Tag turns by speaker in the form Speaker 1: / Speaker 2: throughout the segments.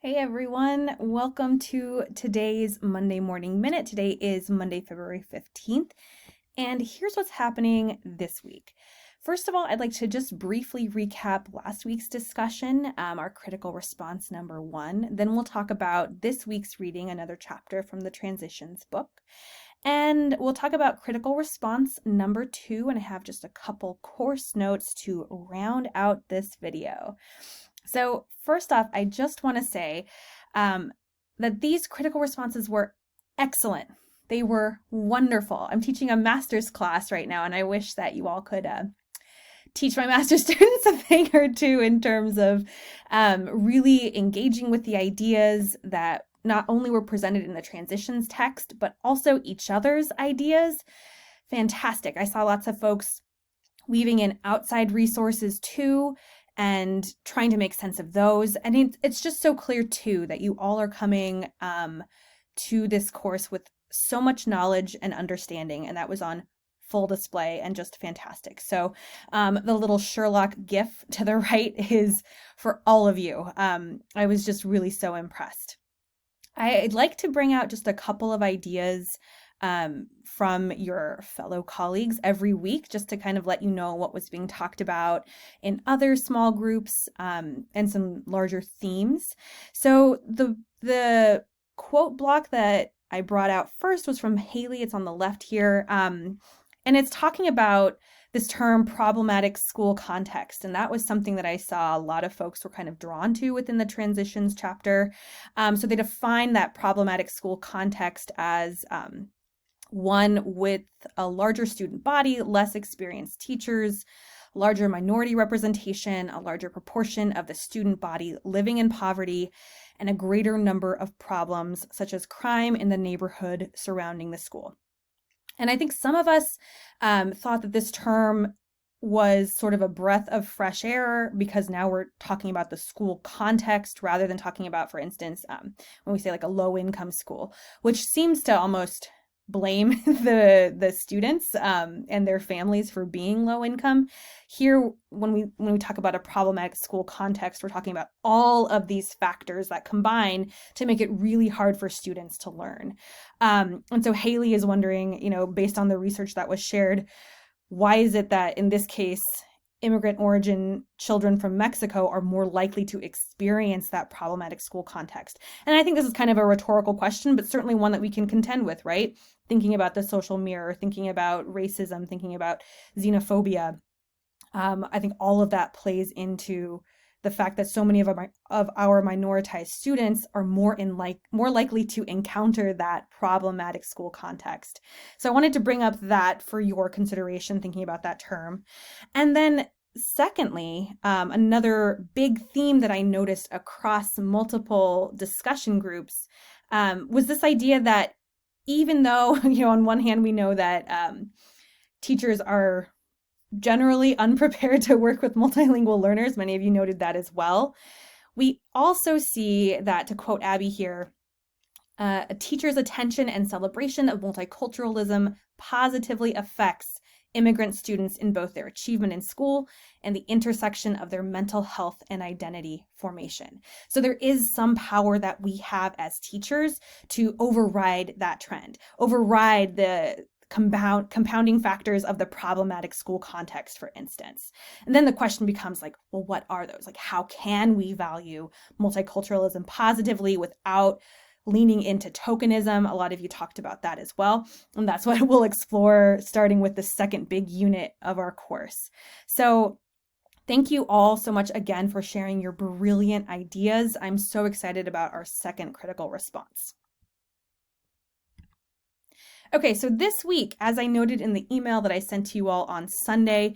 Speaker 1: Hey everyone, welcome to today's Monday Morning Minute. Today is Monday, February 15th, and here's what's happening this week. First of all, I'd like to just briefly recap last week's discussion, our critical response number 1. Then we'll talk about this week's reading, another chapter from the Transitions book. And we'll talk about critical response number 2, and I have just a couple course notes to round out this video. So first off, I just want to say that these critical responses were excellent. They were wonderful. I'm teaching a master's class right now, and I wish that you all could teach my master's students a thing or two in terms of really engaging with the ideas that not only were presented in the transitions text, but also each other's ideas. Fantastic. I saw lots of folks weaving in outside resources too, and trying to make sense of those. And it's just so clear too that you all are coming to this course with so much knowledge and understanding, and that was on full display and just fantastic. So the little Sherlock gif to the right is for all of you. I was just really so impressed. I'd like to bring out just a couple of ideas from your fellow colleagues every week, just to kind of let you know what was being talked about in other small groups and some larger themes. So the quote block that I brought out first was from Haley. It's on the left here. And it's talking about this term problematic school context. And that was something that I saw a lot of folks were kind of drawn to within the transitions chapter. So they define that problematic school context as one with a larger student body, less experienced teachers, larger minority representation, a larger proportion of the student body living in poverty, and a greater number of problems such as crime in the neighborhood surrounding the school. And I think some of us thought that this term was sort of a breath of fresh air because now we're talking about the school context rather than talking about, for instance, when we say like a low income school, which seems to almost blame the students and their families for being low income. Here, when we talk about a problematic school context, we're talking about all of these factors that combine to make it really hard for students to learn. And so Haley is wondering, based on the research that was shared, why is it that in this case, immigrant origin children from Mexico are more likely to experience that problematic school context? And I think this is kind of a rhetorical question, but certainly one that we can contend with, right? Thinking about the social mirror, thinking about racism, thinking about xenophobia. I think all of that plays into the fact that so many of our minoritized students are more likely to encounter that problematic school context. So I wanted to bring up that for your consideration, thinking about that term. And then secondly, another big theme that I noticed across multiple discussion groups was this idea that even though, on one hand, we know that teachers are generally unprepared to work with multilingual learners. Many of you noted that as well. We also see that, to quote Abby here, a teacher's attention and celebration of multiculturalism positively affects immigrant students in both their achievement in school and the intersection of their mental health and identity formation. So there is some power that we have as teachers to override that trend, override the compounding factors of the problematic school context, for instance. And then the question becomes like, well, what are those? Like, how can we value multiculturalism positively without leaning into tokenism? A lot of you talked about that as well. And that's what we'll explore starting with the second big unit of our course. So thank you all so much again for sharing your brilliant ideas. I'm so excited about our second critical response. Okay, so this week, as I noted in the email that I sent to you all on Sunday,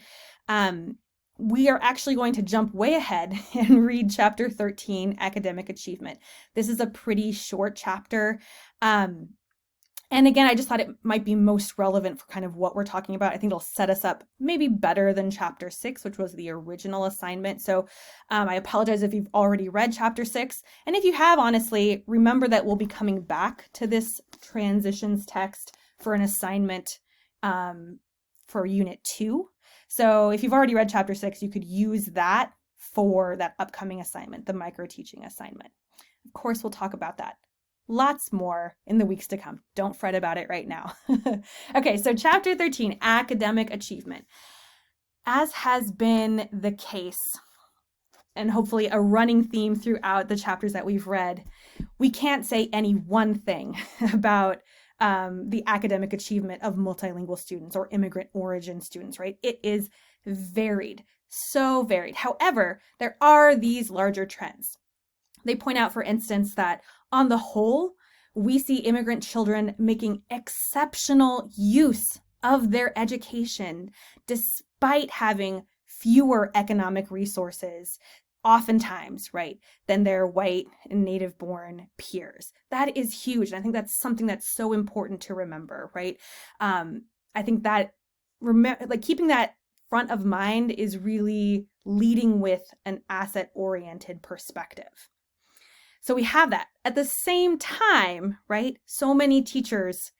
Speaker 1: we are actually going to jump way ahead and read chapter 13, Academic Achievement. This is a pretty short chapter. And again, I just thought it might be most relevant for kind of what we're talking about. I think it'll set us up maybe better than chapter 6, which was the original assignment. So I apologize if you've already read chapter 6. And if you have, honestly, remember that we'll be coming back to this transitions text for an assignment for Unit 2. So if you've already read chapter 6, you could use that for that upcoming assignment, the micro teaching assignment. Of course, we'll talk about that. Lots more in the weeks to come. Don't fret about it right now. Okay, so chapter 13, academic achievement. As has been the case, and hopefully a running theme throughout the chapters that we've read, we can't say any one thing about the academic achievement of multilingual students or immigrant origin students, right? It is varied, so varied. However, there are these larger trends. They point out, for instance, that on the whole, we see immigrant children making exceptional use of their education despite having fewer economic resources, oftentimes, right, than their white and native born peers. That is huge. And I think that's something that's so important to remember, right? I think that keeping that front of mind is really leading with an asset-oriented perspective. So we have that. At the same time, right, so many teachers,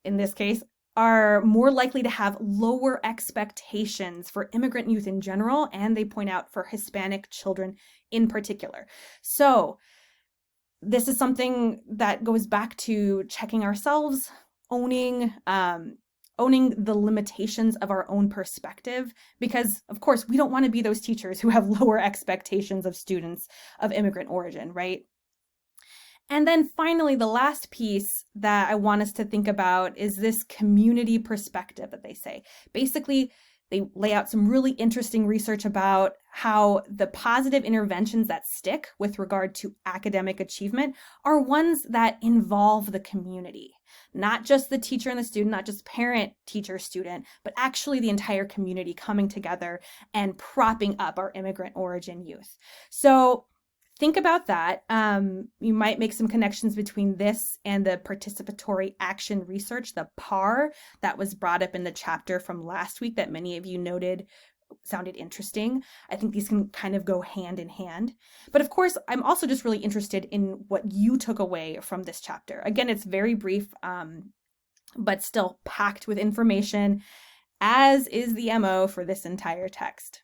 Speaker 1: in this case, are more likely to have lower expectations for immigrant youth in general, and they point out for Hispanic children in particular. So this is something that goes back to checking ourselves, owning the limitations of our own perspective, because of course we don't want to be those teachers who have lower expectations of students of immigrant origin, right? And then finally, the last piece that I want us to think about is this community perspective that they say. Basically, they lay out some really interesting research about how the positive interventions that stick with regard to academic achievement are ones that involve the community, not just the teacher and the student, not just parent, teacher, student, but actually the entire community coming together and propping up our immigrant origin youth. So think about that. You might make some connections between this and the participatory action research, the PAR, that was brought up in the chapter from last week that many of you noted sounded interesting. I think these can kind of go hand in hand. But of course, I'm also just really interested in what you took away from this chapter. Again, it's very brief, but still packed with information, as is the MO for this entire text.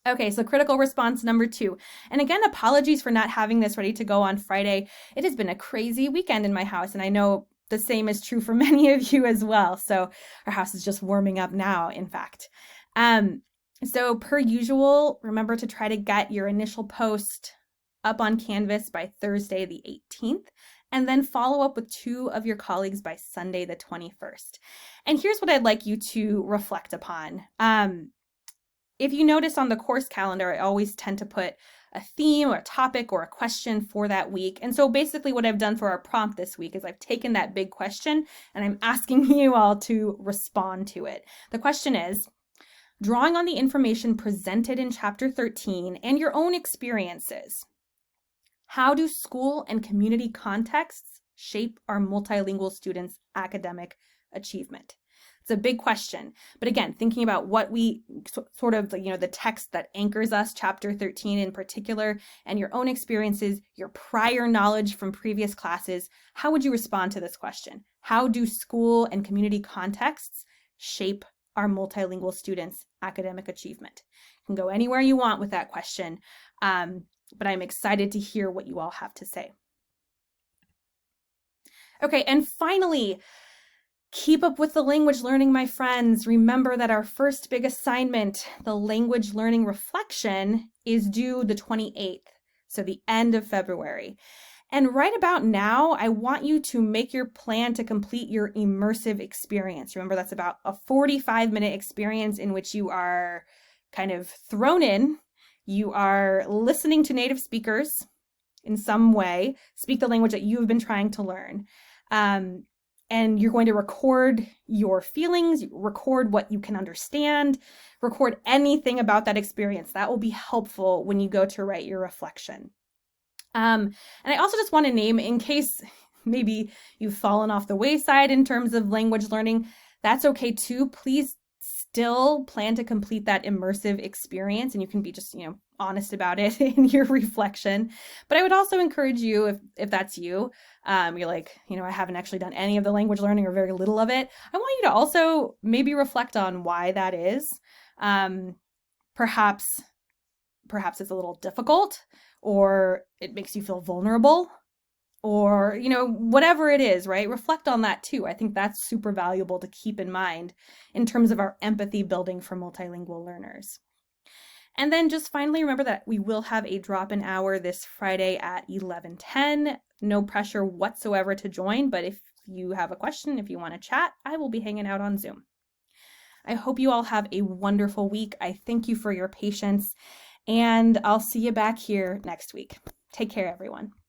Speaker 1: Okay, so critical response number 2. And again, apologies for not having this ready to go on Friday. It has been a crazy weekend in my house, and I know the same is true for many of you as well. So our house is just warming up now, in fact. So per usual, remember to try to get your initial post up on Canvas by Thursday the 18th, and then follow up with 2 of your colleagues by Sunday the 21st. And here's what I'd like you to reflect upon. If you notice on the course calendar, I always tend to put a theme or a topic or a question for that week. And so basically what I've done for our prompt this week is I've taken that big question and I'm asking you all to respond to it. The question is, drawing on the information presented in chapter 13 and your own experiences, how do school and community contexts shape our multilingual students' academic achievement? It's a big question. But again, thinking about what we sort of, the text that anchors us, chapter 13 in particular, and your own experiences, your prior knowledge from previous classes, how would you respond to this question? How do school and community contexts shape our multilingual students' academic achievement? You can go anywhere you want with that question, but I'm excited to hear what you all have to say. Okay, and finally, keep up with the language learning, my friends. Remember that our first big assignment, the language learning reflection, is due the 28th, so the end of February. And right about now, I want you to make your plan to complete your immersive experience. Remember, that's about a 45-minute experience in which you are kind of thrown in. You are listening to native speakers in some way, speak the language that you've been trying to learn. And you're going to record your feelings, record what you can understand, record anything about that experience. That will be helpful when you go to write your reflection. And I also just want to name, in case maybe you've fallen off the wayside in terms of language learning, that's okay too. Please still plan to complete that immersive experience, and you can be just, honest about it in your reflection. But I would also encourage you, if that's you, you're like, I haven't actually done any of the language learning or very little of it. I want you to also maybe reflect on why that is. Perhaps it's a little difficult, or it makes you feel vulnerable, or, whatever it is, right? Reflect on that too. I think that's super valuable to keep in mind in terms of our empathy building for multilingual learners. And then just finally remember that we will have a drop-in hour this Friday at 11:10. No pressure whatsoever to join, but if you have a question, if you want to chat, I will be hanging out on Zoom. I hope you all have a wonderful week. I thank you for your patience, and I'll see you back here next week. Take care, everyone.